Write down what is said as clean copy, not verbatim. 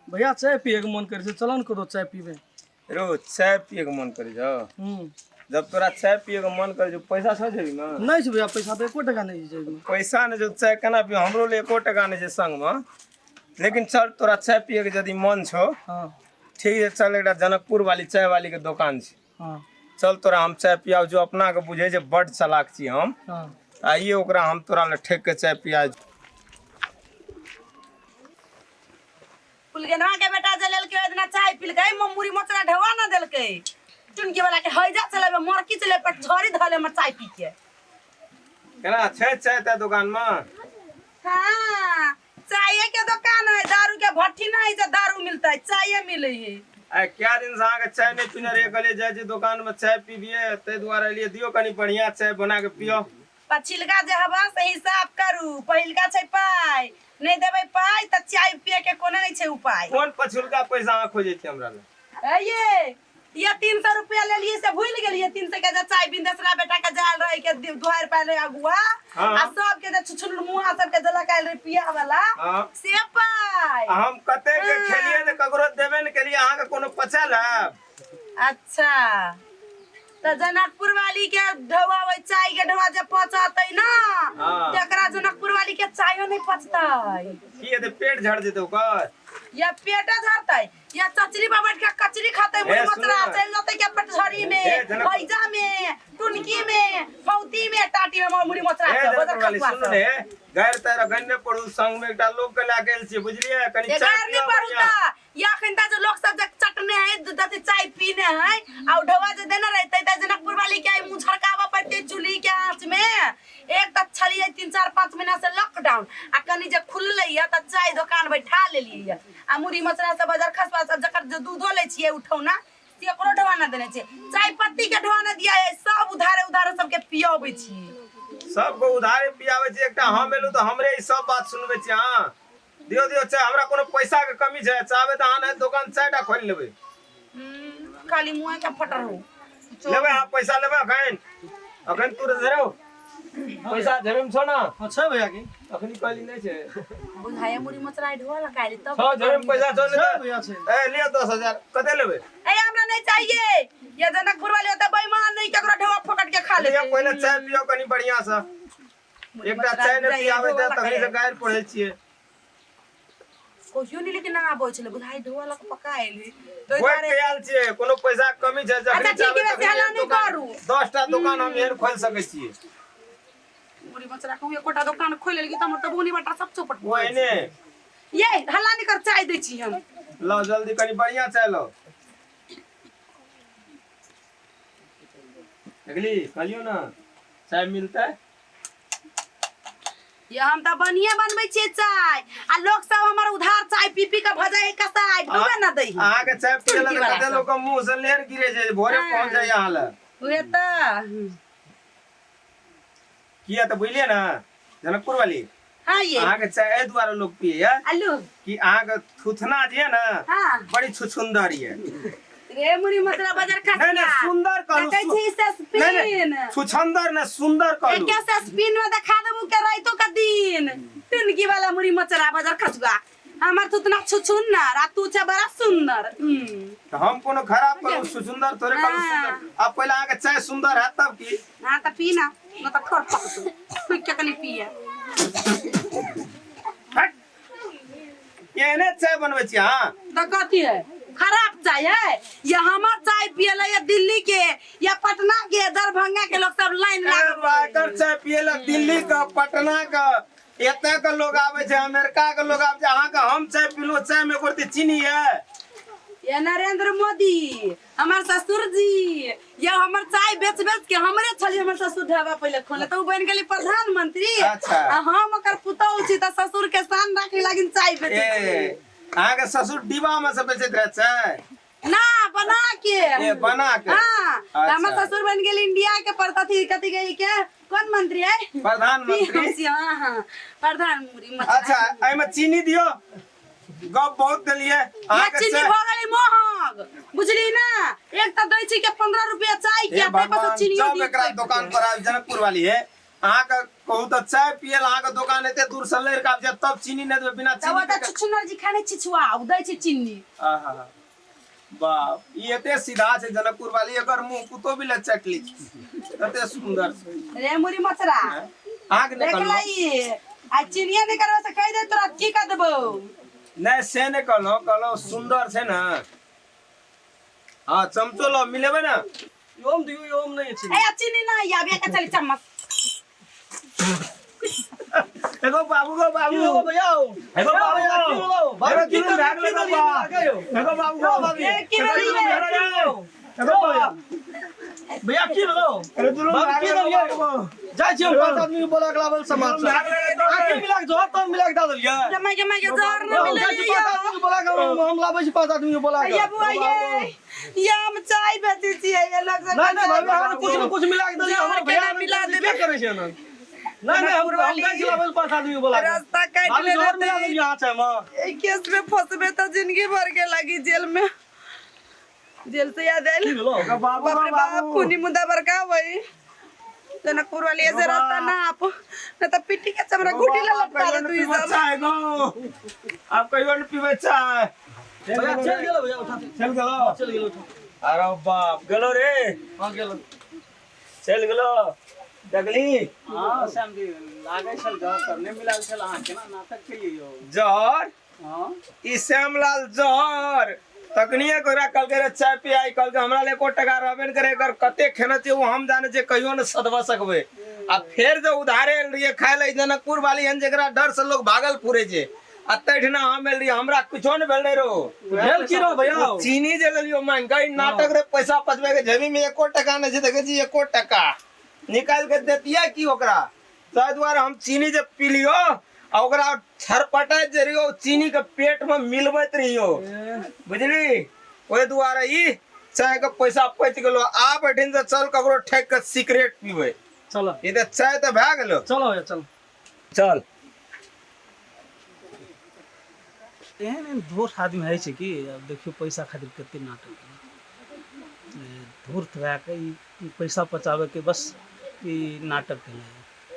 भैया चाय पिए के मन करे चलन करो चाय पीबे। रो चाय पिए के मन करे छो। जब तोरा चाय पिए के मन करे जो पैसा छ जेबी में? नहीं छै भैया, पैसा तो एको टका नहीं छै जेबी में। पैसा ने जो चाय केना पियो, हमरो ले एको टका नहीं छै संग में। लेकिन चल तोरा चाय पिए के यदि मन छो, हां ठीक है, चल एकटा जनकपुर वाली चाय वाली के दुकान छै। हां चल तोरा हम चाय पियाओ, जो अपना के बुझे जे बड़ चालाक छी हम। हां आइए ओकरा हम तोरा ले ठेक के चाय पिया। पुलगनवा के बेटा जलेल के इतना चाय पील गई, मम्मुरी मोचरा ढवा ना देल के। चुनकी वाला के हइजा चलेबे, मरकी चले पर झोरी धले में चाय पी के। केना छै चाय त दुकान में? हां, चाय के दुकान है, दारू के भट्टी नहीं है, दारू मिलता है, चाय मिले है। आ क्या दिन से आके चाय नहीं पीने रे, गले जाय जे दुकान में चाय पीबिए, ते द्वारा लिए दियो कनी बढ़िया चाय बना के पियो। पछिलका जे हवा से हिसाब करू, पहिलका छै पाई, नहीं देबे पाई त चाय पिए के कोनो नहीं छै उपाय। कौन पछुलका पैसा आ खोजे छी हमरा ले? ये 300 रुपया ले लिए से भूल गेलिए। 300 के चाय बिंदेसरा बेटा के जाल रहे के 2000 पहले अगुआ आ सब के छुछुल मुआ सब के जला काल रे पिया वाला से पाई। हम कते के खेलिए त ककरो देबे न के लिए अहाँ के कोनो पचल है? अच्छा त जनकपुर वाली के ढवा चाय के ढवा जे पचतै ना, तेकरा जनकपुर वाली के चायो नहीं पचतै। की ये पेट झड़ जेते ओकर? या पेटा झड़तै, या चचरी पर बैठ के कचरी खाते, मुड़ी मचरा चल जाते के पटझड़ी में, पैजा में, टुनकी में, फौती में, टाटी में मुड़ी मचरा के बदर खा। सुन रे, गैर तेरा गन्ने पड़ू संग में एकटा लोग के ला गेल छी, बुझलिए? कनी चाय पियो बढ़िया। या खंता जो लोग सब चटने है, दते चाय पीने है, आ ढवा जे देना रहते त जनकपुर वाली के मुंह झड़कावा पड़ते चुली के आंच में। एक त छलिए 3-4-5 महीना से लॉकडाउन, आ कनी जे खुलले या त चाय दुकान बैठा लेलिए। आ मुड़ी मचरा से बाजार खसवा सब जकर जो दूधो ले छिए उठौना से ओकरो ढवा ना देने छिए, चाय पत्ती के ढवा ना दिया है, सब उधारे उधारे सबके पियाबै छिए। सबको उधारे पियावे छी। एकटा हम एलु त हमरे ई सब बात सुनबे छी। हां दियो दियो चाय, हमरा कोनो पैसा के कमी छै? चाहबे त आने दुकान चायटा खोल लेबे। खाली मुंह के फटर हो लेबे आप पैसा लेबे अखन तू जरो पैसा जेबे में छो ना? अच्छा भैया की अखनी कहली नहीं छै बुझाए मुड़ी मचरा ढवा लगाइले तब छ जेबे में पैसा छो ले भैया छै। ए लियो 10,000 कते लेबे? ए हमरा नहीं चाहिए, ये जनकपुर वाले होता बेईमान नहीं, केकरो ढवा फोकट के खा ले। ये पहले चाय पियो कनी बढ़िया से। एकटा चाय ने पियावे त तखनी से गायर पढ़े छिए। कोहियो नहीं लेकिन ना आबै छले, बुझाई ढवा लक पकाएली तो कोई कयाल छिए, कोनो पैसा के कमी छै? अच्छा ठीक है, वैसे हल्ला नहीं करू। 10टा दुकान हम एहन खोल सकै छिए। मुड़ी मचरा कहू एकोटा दुकान खोल लेली त हमर त बोनी बटा सब चौपट ओइने ये हल्ला नहीं कर, चाय दै छी हम। लो जल्दी कनी बढ़िया चाय लो। अगली कहलियो ना चाय मिलता है। ये हम त बनिए बनबै छिए चाय, आ लोग सब हमर उधार चाय पी पी के भजाए कसाय डूबे ना दही। आहा के चाय पियला त कते लोग के मुंह से लेर गिरे छै, भोरे पहुंच जाय यहां ले। उहे त किया त बुझलिए ना जनकपुर वाली? हां ये आहा के चाय ए द्वारा लोग पिए है आलू कि आहा के थुथना जे है ना हां बड़ी छुछुंदर है। रे मुड़ी मचरा बाजार खा नहीं नहीं सुंदर कहलू। कहै छी से स्पिन छुछंदर ना सुंदर कहलू। एक से स्पिन में देखा देबू के राइतो का दिन टुनकी वाला मुड़ी मचरा बाजार खसुआ। हमर तो इतना छुछुन्नर आ तू छ बड़ा सुंदर। तो हम कोनो खराब कहलू? सुंदर थोड़े कहलू सुंदर। अब पहले आके चाय सुंदर है तब की? हां त पी ना, न त ठोर पक तू कुछ के कनी पिए। ये ने चाय बनबै छी? हां त कथी है खराब चाय है? ये हमर चाय पियले या दिल्ली के या पटना के दरभंगा के लोग सब लाइन लागल बाकर चाय पियला दिल्ली का पटना का एते के लोग आवे छै, अमेरिका के लोग आवे छै। अहाँ के हम चाय पीलो, चाय में गोरती चीनी है? ये नरेंद्र मोदी हमार ससुर जी ये हमर चाय बेच बेच के हमरे छली हमर ससुर ढाबा पहले खोले तो बन गेली प्रधानमंत्री। अच्छा। आ हम ओकर पुतौह छी त ससुर के शान राखे लागिन चाय बेचे छी। अहाँ के ससुर डिब्बा में से बेचैत रहे चाय? ना बना के। ए बना के? हां हमर ससुर बन गेल इंडिया के प्रधानमंत्री कथि गई के कौन मंत्री है? प्रधानमंत्री। हां हां प्रधानमंत्री। अच्छा एमे चीनी दियो, गप बहुत देलिए। ये चीनी भ गेलै महग बुझली ना, एक त दै छी के 15 रुपया चाय के, अपने पास चीनी जब एकरा दुकान पर आ जनकपुर वाली है अहाँ का कहू तो चाय पियल अहाँ का दुकान एते दूर से लेर का तब चीनी नहीं देबे बिना तब चीनी त छुछुनर जी खाने छिछुआ उदै छै चिन्नी आहा बाप ई एते सीधा छै जनकपुर वाली एकर मुंह कुतो भी ले चटली एते सुंदर छै रे मुरी मचरा आग ने देख कलो लाई आ चिनिया नहीं करबा से कह दे तोरा की कर देबो नहीं से ने कलो सुंदर छै ना हां चमचो लो मिलेबे ना ओम दियो ओम नहीं छै ए चिनी ना आबे के चली चम्मच एगो बाबू गो बाबू की हो भैया एगो बाबू की हो बाबू की कर भाग ले बाबा एगो बाबू गो ए की बड़ी एगो बाबू भैया की हो अरे दुलू बाबू की हो जाय छी हम 5 आदमी बोला के लावल समाज आके मिला के जोर तो मिला के दा देलिए जमा जहर न मिले जाय छी 5 आदमी बोला के हम लाबै छी 5 आदमी बोला के ये बुआ ये हम चाय बेचै छी ये लोग से नहीं भाई हम कुछ न कुछ मिला के देलिए जहर हमर के भैया ना मिला देबे क्या करे छै ना नहीं हम जाय छी लावल 5 आदमी बोला के रास्ता काट भाभी ले जोर मिला देलिए यहाँ छै हम ए केस में फंसबे तो जिंदगी भर के लगी जेल में जेल से याद आइल एगो बाबू बाप रे बाप खूनी मुद्दा बरका वही जनकपुर वाली ऐसे रास्ता ना आप न तो पिट्टी के चमड़ा गुटी ला लटका दे तू सब चाय गो आप कहियो न पीबे चाय भैया चल गेलो भैया उठा चल गेलो उठा अरे बाप गेलो रे हां गेलो चल गेलो दगली हाँ श्याम जी लागे छल जहर करने मिला छल अहाँ केना नाटक केलियै जहर हाँ ई श्यामलाल जहर तकनिए कोरा कल के चाय पियाई कल के हमरा ले एको टका रहबे न करे एकर कते खेने छै वो हम जाने छै कहियो न सदवा सकबे आ फेर जो उधारे लिए खाय ले जनकपुर वाली हन जेकरा डर से लोग भागल पुरे छै आ तैठना हम एल रही हमरा कुछो न भेल रो भेल की रो भैया चीनी जे लेलियो महंगाई नाटक रे पैसा पचबे के जेबी में एको टका नै छै देखे छी एको टका निकाल के देतिया की ओकरा ताहि द्वारे हम चीनी जे पी लियो आ ओकरा छरपटाइत जे रहियो चीनी के पेट में मिलबैत रहियो बुझली ओहि द्वारे ई चाय के पैसा पच गेलो आ बैठिन से चल ककरो ठेक के सिगरेट पीबे चलो ई त चाय त भए गेलो चलो भैया चलो चल एहन एहन धूर्त आदमी है छै कि अब देखियो पैसा खातिर कते नाटक धूर्त भए के ई पैसा बचावे के बस ई नाटक केले